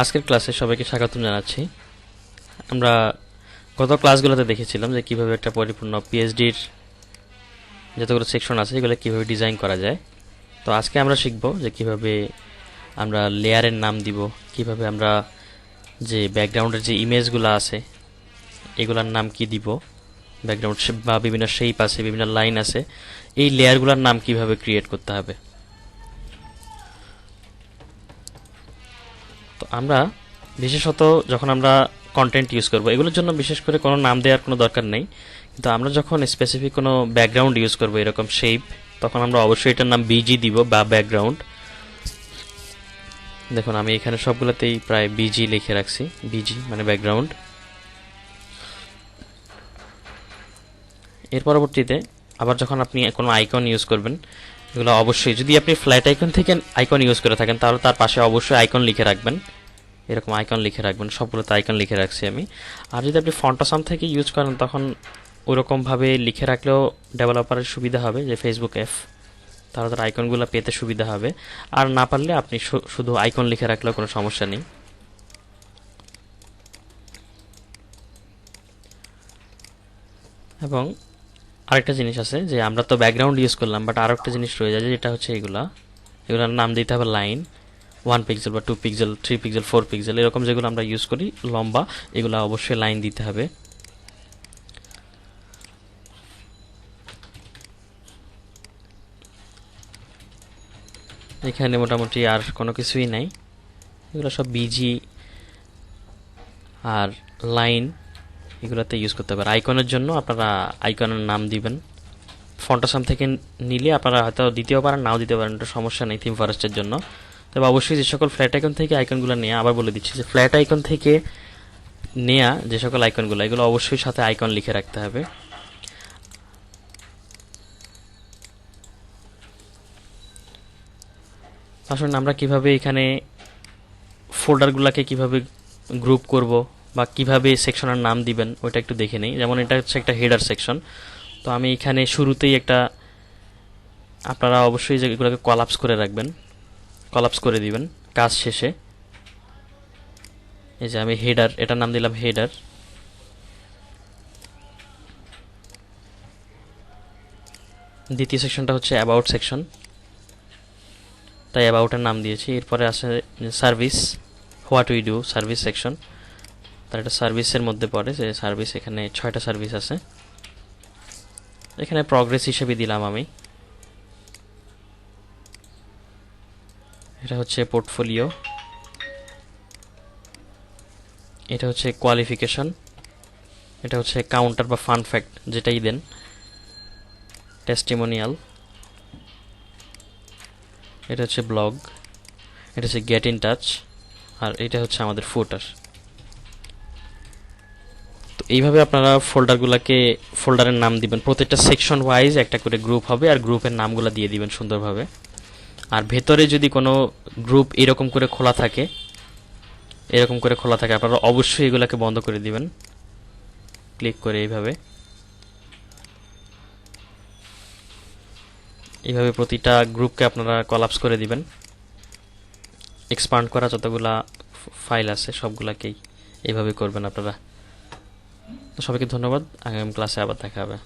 আজকের ক্লাসে সবাইকে স্বাগতম জানাচ্ছি। আমরা গত ক্লাসগুলোতে দেখেছিলাম যে কিভাবে একটা পরিপূর্ণ পিএইচডির যতগুলো সেকশন আছে এগুলো কিভাবে ডিজাইন করা যায়। তো আজকে আমরা শিখব যে কিভাবে আমরা লেয়ারের নাম দিব, কিভাবে আমরা যে ব্যাকগ্রাউন্ডের যে ইমেজগুলো আছে এগুলোর নাম কি দিব, ব্যাকগ্রাউন্ড বা বিভিন্ন শেপ আছে, বিভিন্ন লাইন আছে, এই লেয়ারগুলোর নাম কিভাবে ক্রিয়েট করতে হবে। তো আমরা বিশেষত যখন আমরা কন্টেন্ট ইউজ করব এগুলোর জন্য বিশেষ করে কোনো নাম দেওয়ার কোনো দরকার নেই, কিন্তু আমরা যখন স্পেসিফিক কোনো ব্যাকগ্রাউন্ড ইউজ করব এরকম শেপ, তখন আমরা অবশ্যই এটার নাম বিজি দিব বা ব্যাকগ্রাউন্ড। দেখুন আমি এখানে সবগুলোতেই প্রায় বিজি লিখে রাখছি, বিজি মানে ব্যাকগ্রাউন্ড। এর পরবর্তীতে আবার যখন আপনি কোনো আইকন ইউজ করবেন এগুলো অবশ্যই, যদি আপনি ফ্ল্যাট আইকন থেকে আইকন ইউজ করে থাকেন তাহলে তার পাশে অবশ্যই আইকন লিখে রাখবেন, এরকম আইকন লিখে রাখবেন। সবগুলোতে আইকন লিখে রাখছি আমি। আর যদি আপনি ফন্টাসাম থেকে ইউজ করেন তখন ওইরকমভাবে লিখে রাখলেও ডেভেলপারের সুবিধা হবে, যে ফেসবুক অ্যাপ, তাহলে তার আইকনগুলো পেতে সুবিধা হবে। আর না পারলে আপনি শুধু আইকন লিখে রাখলেও কোনো সমস্যা নেই। এবং আরেকটা জিনিস আছে যে আমরা তো ব্যাকগ্রাউন্ড ইউজ করলাম, বাট আরও একটা জিনিস রয়ে যায় যেটা হচ্ছে এগুলোর নাম দিতে হবে লাইন, 1 পিক্সেল বা 2 পিক্সেল, 3 পিক্সেল, 4 পিক্সেল, এরকম যেগুলো আমরা ইউজ করি লম্বা, এগুলো অবশ্যই লাইন দিতে হবে। এখানে মোটামুটি আর কোনো কিছুই নাই, এগুলো সব বিজি আর লাইন এগুলোতে ইউজ করতে হবে। আইকনের জন্য আপনারা আইকনের নাম দিবেন। ফন্টাসাম থেকে নিলে আপনারা হয়তো দিতেও পারেন, নাও দিতে পারেন, এটা সমস্যা নেই থিম ফরেস্টের জন্য। তবে অবশ্যই যে সকল ফ্ল্যাট আইকন থেকে আইকনগুলো নেওয়া, আবার বলে দিচ্ছি যে ফ্ল্যাট আইকন থেকে নেওয়া যে সকল আইকনগুলো এগুলো অবশ্যই সাথে আইকন লিখে রাখতে হবে। আসলে আমরা কিভাবে এখানে ফোল্ডারগুলোকে কিভাবে গ্রুপ করব বা কিভাবে সেকশনের নাম দিবেন ওইটা একটু দেখে নেই। যেমন এটা হচ্ছে একটা হেডার সেকশন, তো আমি এখানে শুরুতেই একটা, আপনারা অবশ্যই এগুলোকে কলাপস করে রাখবেন, কলাপস করে দিবেন কাজ শেষে। এই যে আমি হেডার, এটার নাম দিলাম হেডার। দ্বিতীয় সেকশনটা হচ্ছে অ্যাবাউট সেকশন, তাই অ্যাবাউটের নাম দিয়েছি। এরপরে আছে service, what we do, service section, তার একটা সার্ভিসের মধ্যে পড়ে যে সার্ভিস, এখানে 6টা সার্ভিস আছে, এখানে প্রগ্রেস হিসেবে দিলাম আমি। এটা হচ্ছে পোর্টফোলিও, এটা হচ্ছে কোয়ালিফিকেশন, এটা হচ্ছে কাউন্টার বা ফান ফ্যাক্ট যেটাই দেন, টেস্টিমোনিয়াল, এটা হচ্ছে ব্লগ, এটা হচ্ছে গেট ইন টাচ, আর এটা হচ্ছে আমাদের ফুটার। তো এইভাবে আপনারা ফোল্ডারের নাম দিবেন, প্রত্যেকটা সেকশন ওয়াইজ একটা করে গ্রুপ হবে আর গ্রুপের নামগুলো দিয়ে দিবেন সুন্দরভাবে। আর ভেতরে যদি কোনো গ্রুপ এরকম করে খোলা থাকে আপনারা অবশ্যই এগুলোকে বন্ধ করে দিবেন, ক্লিক করে এইভাবে প্রতিটা গ্রুপকে আপনারা কলাপস করে দিবেন। এক্সপান্ড করা যতগুলা ফাইল আছে সবগুলাকেই এইভাবে করবেন আপনারা। তো সবাইকে ধন্যবাদ, আগামী ক্লাসে আবার দেখা হবে।